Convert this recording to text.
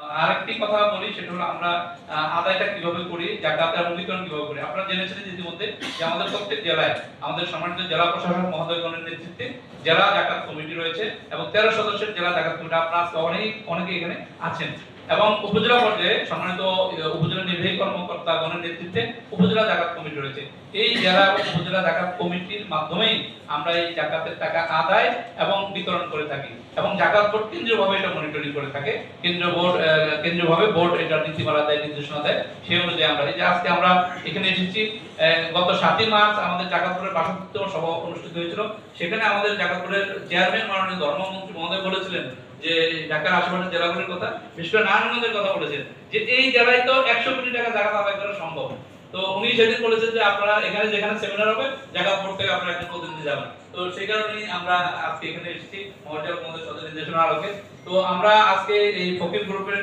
আরেকটি কথা বলি, সেটা হলো আমরা আদায়টা কিভাবে করি, জাকাত এবং বিতরণ কিভাবে করি। আপনারা জেনেছেন ইতিমধ্যে যে আমাদের প্রত্যেক জেলায় আমাদের সম্মানিত জেলা প্রশাসক মহোদয়গণের নেতৃত্বে জেলা জাকাত কমিটি রয়েছে এবং 13 সদস্যের জেলা জাকাত কমিটি। আপনারা আজকে অনেকে এখানে আছেন এবং উপজেলা পর্যায়ে সম্মানিত উপজেলা নির্বাহী কর্মকর্তাগণের নেতৃত্বে উপজেলা জাকাত কমিটি রয়েছে। এই জেলা এবং উপজেলা জাকাত কমিটির মাধ্যমেই আমরা এই জাকাতের টাকা আদায় এবং বিতরণ করে থাকি এবং জাকাত বোর্ড কেন্দ্রীয়ভাবে এটা মনিটরিং করে থাকে। কেন্দ্রীয়ভাবে বোর্ড এটা নীতিমালা দেয়, নির্দেশনা দেয়, সেই অনুযায়ী আমরা এই যে আজকে আমরা এখানে এসেছি। গত 7 মার্চ আমাদের জাকাত বোর্ডের 62তম সভা অনুষ্ঠিত হয়েছিল। সেখানে আমাদের জাকাত বোর্ডের চেয়ারম্যান মাননীয় ধর্মমন্ত্রী মহোদয় বলেছিলেন যে ঢাকার আশেপাশের জেলাগুলির কথা, বিশেষ করে নারায়ণগঞ্জের কথা বলেছেন যে এই জেলায় তো 100 কোটি টাকা জাকাত আদায় করা সম্ভব। তো উনি সেদিন বলেছেন যে আপনারা এখানে যেখানে সেমিনার হবে জাকাত বোর্ড থেকে আপনারা একজন প্রতিনিধি যাবেন। তো সেই কারণেই আমরা আজকে এখানে এসেছি মহাজল মহোদয় সদর নির্দেশনার আলোকে। তো আমরা আজকে এই ফকির গ্রুপের